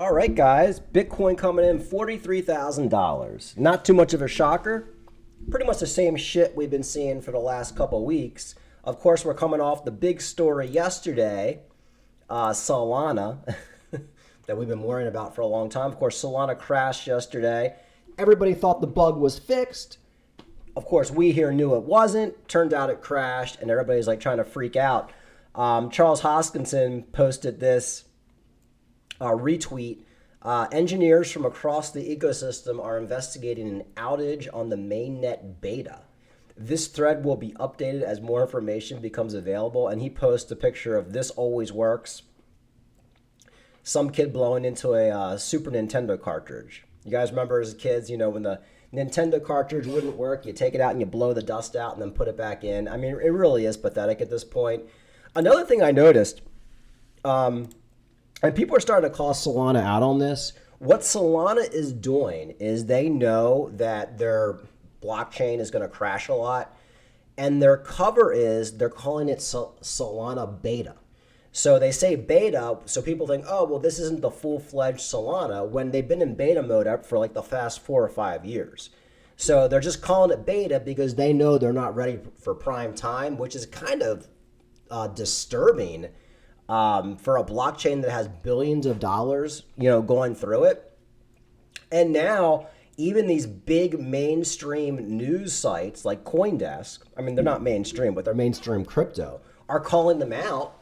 All right, guys, Bitcoin coming in $43,000. Not too much of a shocker. Pretty much the same shit we've been seeing for the last couple of weeks. Of course, we're coming off the big story yesterday, Solana, that we've been worrying about for a long time. Of course, Solana crashed yesterday. Everybody thought the bug was fixed. Of course, we here knew it wasn't. Turned out it crashed, and everybody's like trying to freak out. Charles Hoskinson posted this retweet. Engineers from across the ecosystem are investigating an outage on the mainnet beta. This thread will be updated as more information becomes available. And he posts a picture of "This always works." Some kid blowing into a Super Nintendo cartridge. You guys remember as kids, when the Nintendo cartridge wouldn't work, you take it out and you blow the dust out and then put it back in. I mean, it really is pathetic at this point. Another thing I noticed, and people are starting to call Solana out on this. What Solana is doing is they know that their blockchain is going to crash a lot. And their cover is they're calling it Solana beta. So they say beta, so people think, oh, well, this isn't the full-fledged Solana, when they've been in beta mode up for like the past 4 or 5 years. So they're just calling it beta because they know they're not ready for prime time, which is kind of disturbing for a blockchain that has billions of dollars, going through it. And now even these big mainstream news sites like CoinDesk, I mean, they're not mainstream, but they're mainstream crypto, are calling them out.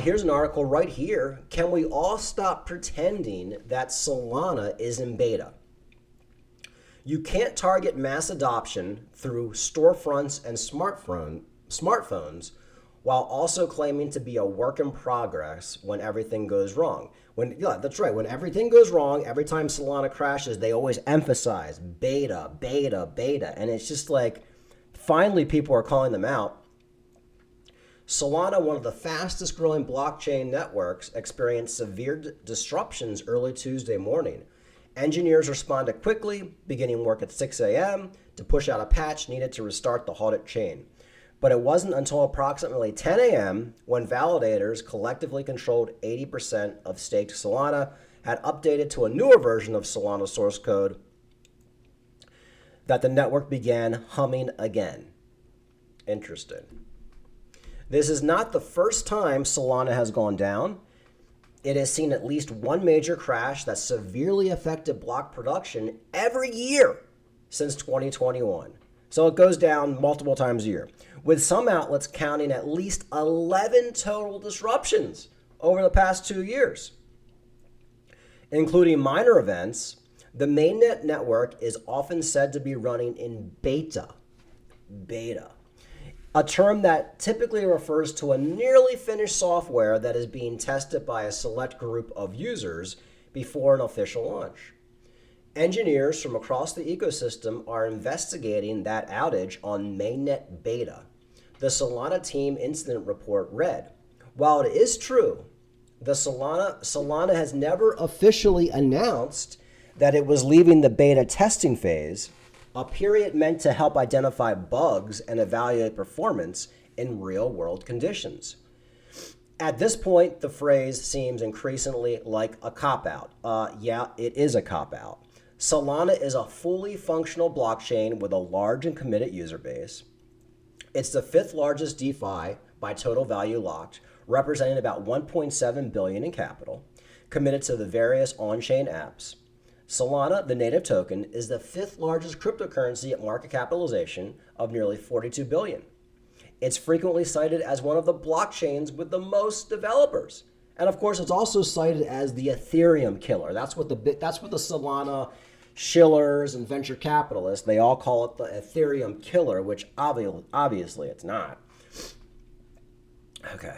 Here's an article right here. Can we all stop pretending that Solana is in beta? You can't target mass adoption through storefronts and smartphones while also claiming to be a work in progress when everything goes wrong. That's right. When everything goes wrong, every time Solana crashes, they always emphasize beta, beta, beta. And it's just like, finally people are calling them out. Solana, one of the fastest growing blockchain networks, experienced severe disruptions early Tuesday morning. Engineers responded quickly, beginning work at 6 a.m. to push out a patch needed to restart the halted chain. But it wasn't until approximately 10 a.m. when validators collectively controlled 80% of staked Solana had updated to a newer version of Solana source code that the network began humming again. Interesting. This is not the first time Solana has gone down. It has seen at least one major crash that severely affected block production every year since 2021. So it goes down multiple times a year, with some outlets counting at least 11 total disruptions over the past 2 years. Including minor events, the mainnet network is often said to be running in beta, a term that typically refers to a nearly finished software that is being tested by a select group of users before an official launch. Engineers from across the ecosystem are investigating that outage on mainnet beta. The Solana team incident report read, while it is true, the Solana has never officially announced that it was leaving the beta testing phase, a period meant to help identify bugs and evaluate performance in real-world conditions. At this point, the phrase seems increasingly like a cop-out. Yeah, it is a cop-out. Solana is a fully functional blockchain with a large and committed user base. It's the 5th largest DeFi by total value locked, representing about $1.7 billion in capital, committed to the various on-chain apps. Solana, the native token, is the 5th largest cryptocurrency at market capitalization of nearly $42 billion. It's frequently cited as one of the blockchains with the most developers. And of course, it's also cited as the Ethereum killer. That's what the Solana shillers and venture capitalists, they all call it the Ethereum killer, which obviously it's not. Okay.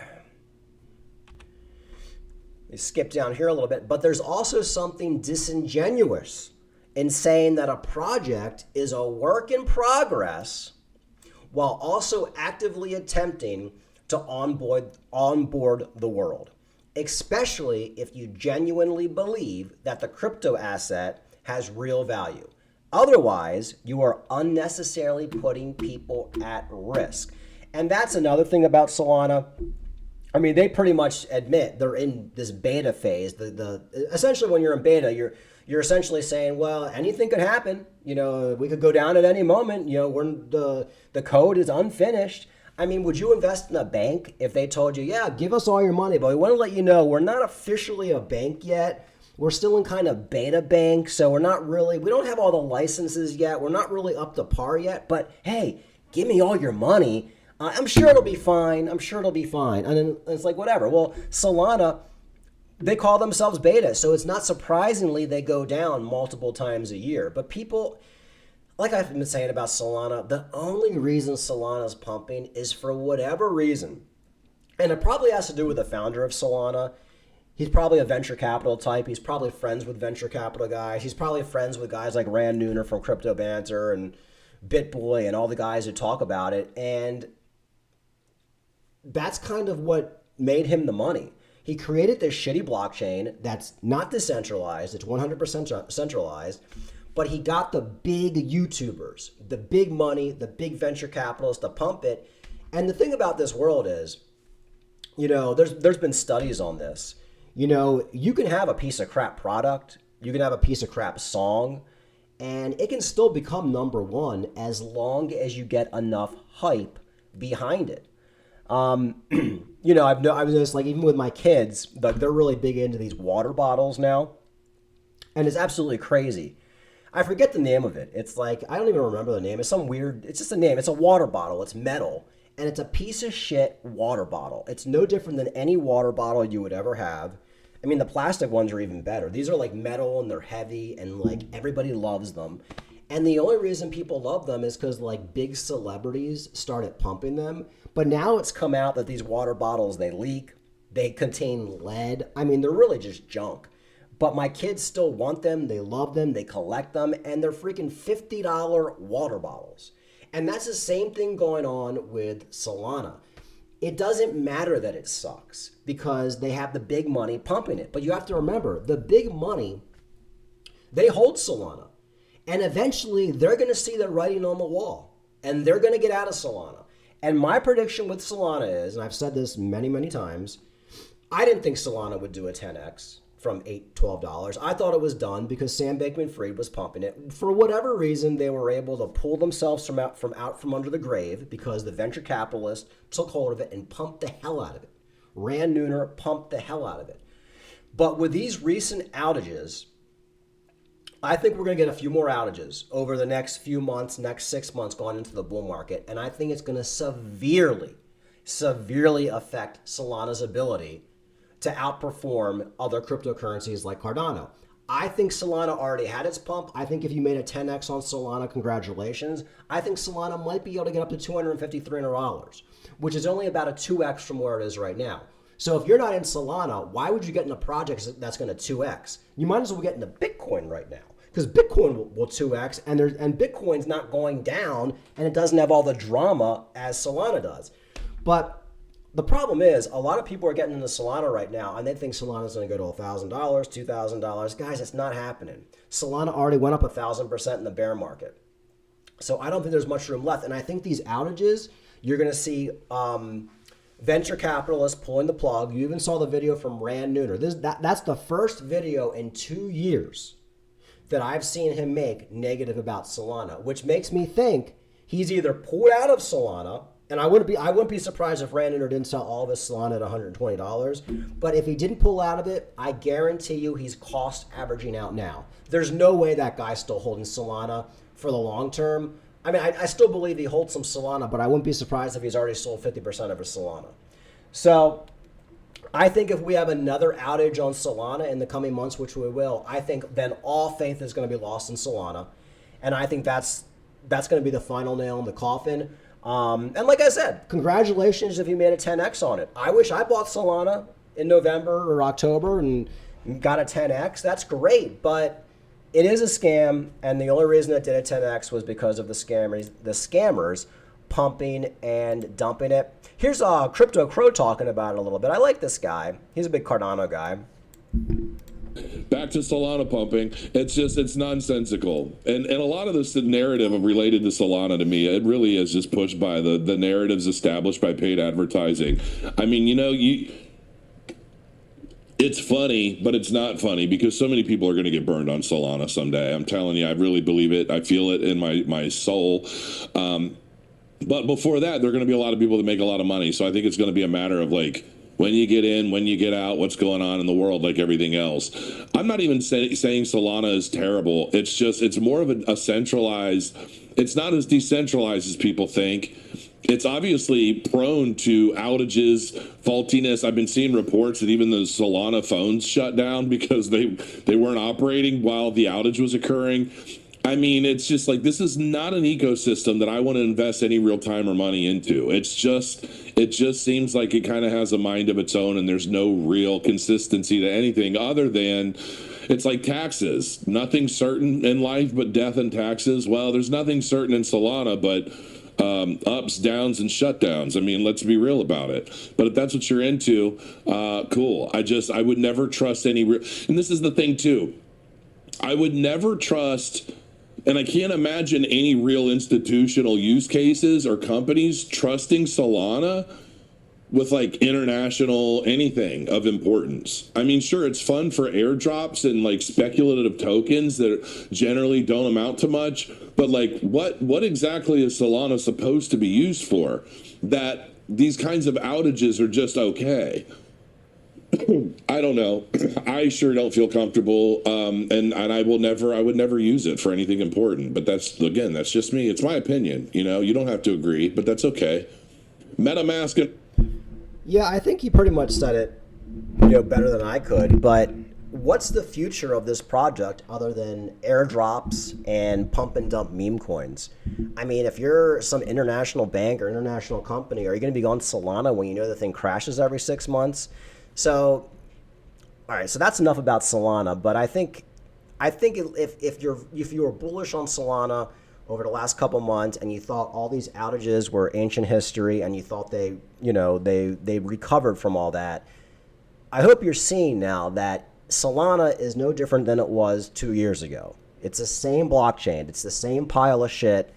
We skip down here a little bit, but there's also something disingenuous in saying that a project is a work in progress while also actively attempting to onboard the world, especially if you genuinely believe that the crypto asset has real value. Otherwise, you are unnecessarily putting people at risk. And that's another thing about Solana. I mean, they pretty much admit they're in this beta phase. The essentially when you're in beta, you're essentially saying, well, anything could happen. We could go down at any moment. When the code is unfinished. I mean, would you invest in a bank if they told you, yeah, give us all your money, but we want to let you know we're not officially a bank yet. We're still in kind of beta bank, so we don't have all the licenses yet. We're not really up to par yet, but hey, give me all your money. I'm sure it'll be fine. I'm sure it'll be fine. And then it's like, whatever. Well, Solana, they call themselves beta, so it's not surprisingly they go down multiple times a year. But people, like I've been saying about Solana, the only reason Solana's pumping is for whatever reason. And it probably has to do with the founder of Solana. He's probably a venture capital type. He's probably friends with venture capital guys. He's probably friends with guys like Rand Nooner from Crypto Banter and BitBoy and all the guys who talk about it. And that's kind of what made him the money. He created this shitty blockchain that's not decentralized. It's 100% centralized. But he got the big YouTubers, the big money, the big venture capitalists to pump it. And the thing about this world is, there's been studies on this. You can have a piece of crap product, you can have a piece of crap song, and it can still become number one as long as you get enough hype behind it. I've noticed, like, even with my kids, they're really big into these water bottles now, and it's absolutely crazy. I forget the name of it. It's like, I don't even remember the name. It's just a name. It's a water bottle. It's metal, and it's a piece of shit water bottle. It's no different than any water bottle you would ever have. I mean, the plastic ones are even better. These are like metal and they're heavy and like everybody loves them. And the only reason people love them is because like big celebrities started pumping them. But now it's come out that these water bottles, they leak, they contain lead. I mean, they're really just junk. But my kids still want them, they love them, they collect them, and they're freaking $50 water bottles. And that's the same thing going on with Solana. It doesn't matter that it sucks because they have the big money pumping it. But you have to remember, the big money, they hold Solana. And eventually, they're going to see the writing on the wall. And they're going to get out of Solana. And my prediction with Solana is, and I've said this many, many times, I didn't think Solana would do a 10x from $8, $12. I thought it was done because Sam Bankman-Fried was pumping it. For whatever reason, they were able to pull themselves from out from under the grave because the venture capitalist took hold of it and pumped the hell out of it. Rand Nooner pumped the hell out of it. But with these recent outages, I think we're going to get a few more outages over the next few months, next 6 months going into the bull market. And I think it's going to severely affect Solana's ability to outperform other cryptocurrencies like Cardano. I think Solana already had its pump. I think if you made a 10x on Solana, congratulations. I think Solana might be able to get up to $250, $300, which is only about a 2x from where it is right now. So if you're not in Solana, why would you get in a project that's going to 2x? You might as well get into Bitcoin right now because Bitcoin will 2x and Bitcoin's not going down and it doesn't have all the drama as Solana does. But the problem is a lot of people are getting into Solana right now and they think Solana's going to go to $1,000, $2,000. Guys, it's not happening. Solana already went up 1,000% in the bear market. So I don't think there's much room left. And I think these outages, you're going to see venture capitalists pulling the plug. You even saw the video from Rand Nooner. That's the first video in 2 years that I've seen him make negative about Solana, which makes me think he's either pulled out of Solana, and I wouldn't be surprised if Rand Nooner didn't sell all of his Solana at $120. But if he didn't pull out of it, I guarantee you he's cost averaging out now. There's no way that guy's still holding Solana for the long term. I mean, I still believe he holds some Solana, but I wouldn't be surprised if he's already sold 50% of his Solana. So I think if we have another outage on Solana in the coming months, which we will, I think then all faith is going to be lost in Solana. And I think that's going to be the final nail in the coffin. And like I said, congratulations if you made a 10x on it. I wish I bought Solana in November or October and got a 10x. That's great, but it is a scam, and the only reason it did a 10x was because of the scammers pumping and dumping it. Here's Crypto Crow talking about it a little bit. I like this guy. He's a big Cardano guy. Back to Solana pumping. It's nonsensical. And a lot of this narrative related to Solana, to me, it really is just pushed by the narratives established by paid advertising. I mean, it's funny, but it's not funny because so many people are going to get burned on Solana someday. I'm telling you, I really believe it. I feel it in my soul. But before that, there are going to be a lot of people that make a lot of money. So I think it's going to be a matter of like, when you get in, when you get out, what's going on in the world, like everything else. I'm not even saying Solana is terrible. It's more of a centralized, it's not as decentralized as people think. It's obviously prone to outages, faultiness. I've been seeing reports that even the Solana phones shut down because they weren't operating while the outage was occurring. I mean, it's just like, this is not an ecosystem that I want to invest any real time or money into. It just seems like it kind of has a mind of its own, and there's no real consistency to anything other than, it's like taxes. Nothing certain in life but death and taxes. Well, there's nothing certain in Solana but ups, downs, and shutdowns. I mean, let's be real about it. But if that's what you're into, cool. I would never trust any and this is the thing too. I would never trust. And I can't imagine any real institutional use cases or companies trusting Solana with like international anything of importance. I mean, sure, it's fun for airdrops and like speculative tokens that generally don't amount to much, but like what exactly is Solana supposed to be used for? That these kinds of outages are just okay. I don't know. I sure don't feel comfortable, and I would never use it for anything important. But that's just me. It's my opinion. You don't have to agree, but that's okay. MetaMask. Yeah, I think he pretty much said it, better than I could. But what's the future of this project other than airdrops and pump and dump meme coins? I mean, if you're some international bank or international company, are you going to be on Solana when you know the thing crashes every 6 months? So, all right. So that's enough about Solana. But I think if you were bullish on Solana over the last couple months and you thought all these outages were ancient history and you thought they recovered from all that, I hope you're seeing now that Solana is no different than it was 2 years ago. It's the same blockchain. It's the same pile of shit.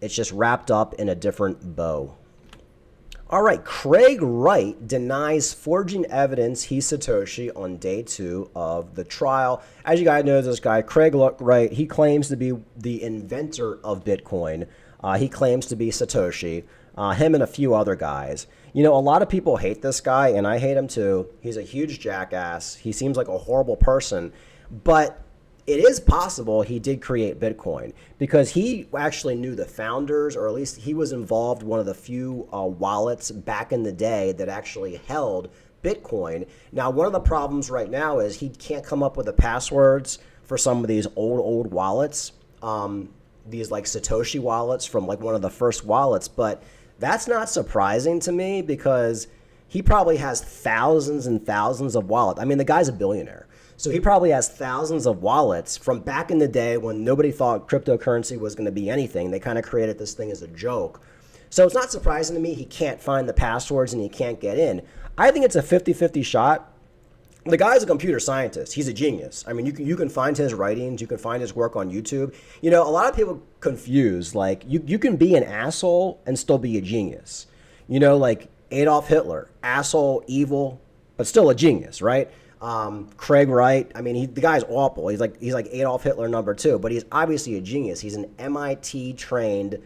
It's just wrapped up in a different bow. All right, Craig Wright denies forging evidence he's Satoshi on day 2 of the trial. As you guys know, this guy, Craig Wright, he claims to be the inventor of Bitcoin. He claims to be Satoshi, him and a few other guys. A lot of people hate this guy, and I hate him too. He's a huge jackass. He seems like a horrible person, but it is possible he did create Bitcoin because he actually knew the founders, or at least he was involved one of the few wallets back in the day that actually held Bitcoin. Now, one of the problems right now is he can't come up with the passwords for some of these old wallets, these like Satoshi wallets from like one of the first wallets. But that's not surprising to me because he probably has thousands and thousands of wallets. I mean, the guy's a billionaire. So he probably has thousands of wallets from back in the day when nobody thought cryptocurrency was going to be anything. They kind of created this thing as a joke. So it's not surprising to me he can't find the passwords and he can't get in. I think it's a 50-50 shot. The guy's a computer scientist. He's a genius. I mean, you can find his writings. You can find his work on YouTube. A lot of people confuse, like, you can be an asshole and still be a genius. Like Adolf Hitler, asshole, evil, but still a genius, right? Craig Wright, I mean, the guy's awful. He's like Adolf Hitler number 2, but he's obviously a genius. He's an MIT trained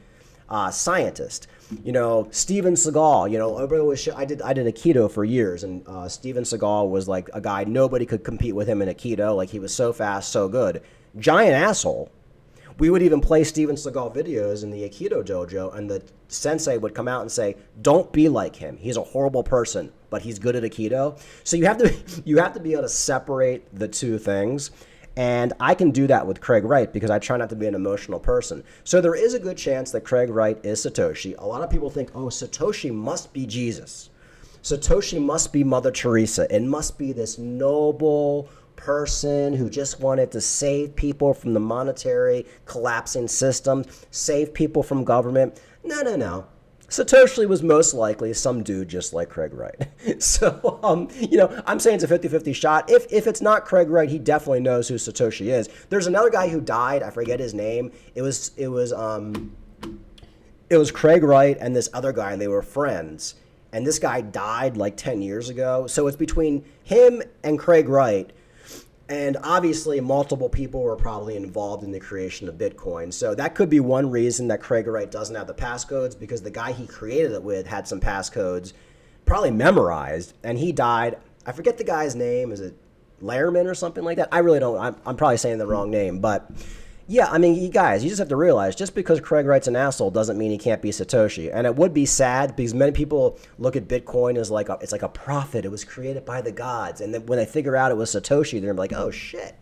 scientist. Steven Seagal, I did Aikido for years, and Steven Seagal was like a guy, nobody could compete with him in Aikido. Like, he was so fast, so good. Giant asshole. We would even play Steven Seagal videos in the Aikido dojo, and the sensei would come out and say, "Don't be like him. He's a horrible person, but he's good at Aikido." So you have to be able to separate the two things. And I can do that with Craig Wright because I try not to be an emotional person. So there is a good chance that Craig Wright is Satoshi. A lot of people think, oh, Satoshi must be Jesus. Satoshi must be Mother Teresa. It must be this noble person who just wanted to save people from the monetary collapsing system, save people from government. No. Satoshi was most likely some dude just like Craig Wright. So, I'm saying it's a 50-50 shot. If it's not Craig Wright, he definitely knows who Satoshi is. There's another guy who died. I forget his name. It was Craig Wright and this other guy, and they were friends. And this guy died like 10 years ago. So it's between him and Craig Wright. And obviously, multiple people were probably involved in the creation of Bitcoin. So that could be one reason that Craig Wright doesn't have the passcodes, because the guy he created it with had some passcodes probably memorized, and he died. I forget the guy's name. Is it Lehrman or something like that? I really don't. I'm probably saying the wrong name. But yeah, I mean, you guys, you just have to realize, just because Craig Wright's an asshole doesn't mean he can't be Satoshi. And it would be sad, because many people look at Bitcoin as it's like a prophet. It was created by the gods. And then when they figure out it was Satoshi, they're like, oh shit,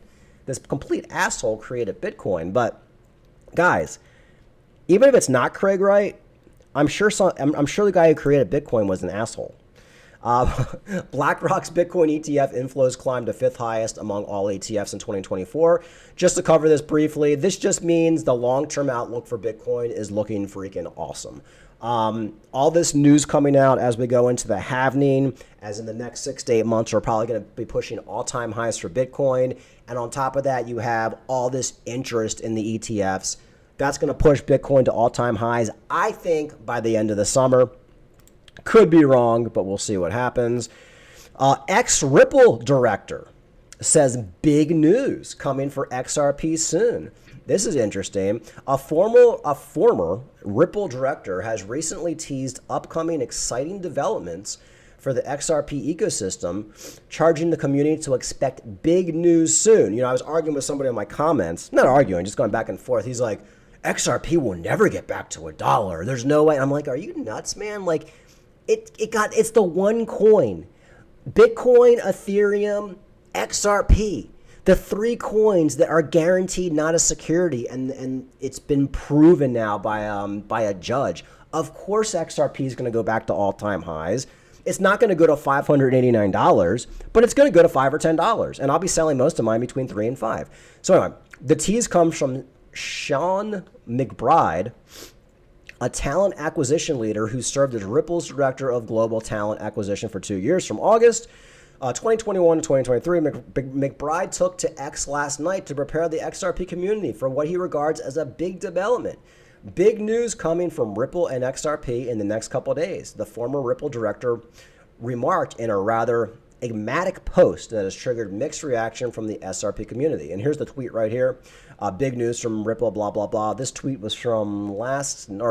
this complete asshole created Bitcoin. But guys, even if it's not Craig Wright, I'm sure the guy who created Bitcoin was an asshole. BlackRock's Bitcoin ETF inflows climbed to 5th highest among all ETFs in 2024. Just to cover this briefly, this just means the long-term outlook for Bitcoin is looking freaking awesome. All this news coming out as we go into the halving, as in the next 6 to 8 months, we're probably going to be pushing all-time highs for Bitcoin. And on top of that, you have all this interest in the ETFs. That's going to push Bitcoin to all-time highs, I think, by the end of the summer. Could be wrong, but we'll see what happens. Ex-Ripple director says big news coming for XRP soon. This is interesting. A former Ripple director has recently teased upcoming exciting developments for the XRP ecosystem, charging the community to expect big news soon. I was arguing with somebody in my comments, not arguing, just going back and forth. He's like, XRP will never get back to $1. There's no way. And I'm like, are you nuts, man? Like, it's the one coin. Bitcoin, Ethereum, XRP. The 3 coins that are guaranteed not a security, and it's been proven now by a judge. Of course XRP is going to go back to all-time highs. It's not going to go to $589, but it's going to go to $5 or $10. And I'll be selling most of mine between 3 and 5. So anyway, the tease comes from Sean McBride, a talent acquisition leader who served as Ripple's director of global talent acquisition for 2 years. From August 2021 to 2023, McBride took to X last night to prepare the XRP community for what he regards as a big development. Big news coming from Ripple and XRP in the next couple of days. The former Ripple director remarked in a rather enigmatic post that has triggered mixed reaction from the SRP community. And here's the tweet right here. Big news from Ripple, blah, blah, blah. This tweet was from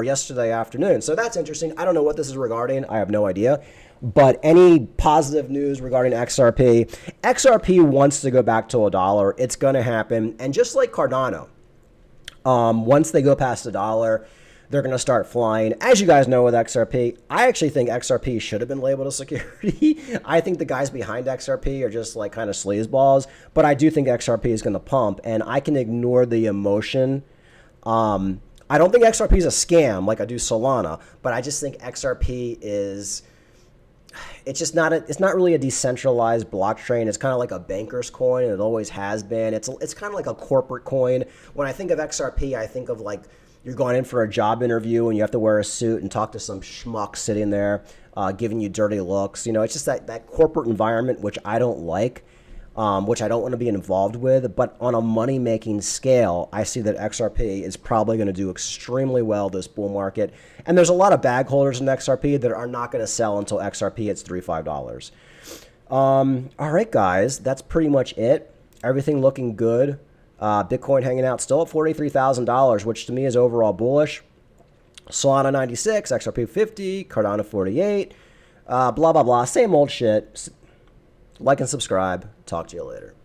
yesterday afternoon. So that's interesting. I don't know what this is regarding. I have no idea. But any positive news regarding XRP, XRP wants to go back to $1. It's going to happen. And just like Cardano, once they go past $1, they're going to start flying. As you guys know with XRP, I actually think XRP should have been labeled a security. I think the guys behind XRP are just like kind of sleazeballs, but I do think XRP is going to pump, and I can ignore the emotion. I don't think XRP is a scam like I do Solana, but I just think XRP is... It's not really a decentralized blockchain. It's kind of like a banker's coin, and it always has been. It's kind of like a corporate coin. When I think of XRP, I think of like you're going in for a job interview and you have to wear a suit and talk to some schmuck sitting there giving you dirty looks. It's just that corporate environment, which I don't like, which I don't want to be involved with. But on a money-making scale, I see that XRP is probably going to do extremely well this bull market. And there's a lot of bag holders in XRP that are not going to sell until XRP hits $3-5. All right, guys, that's pretty much it. Everything looking good. Bitcoin hanging out still at $43,000, which to me is overall bullish. Solana 96, XRP 50, Cardano 48, blah, blah, blah. Same old shit. Like and subscribe. Talk to you later.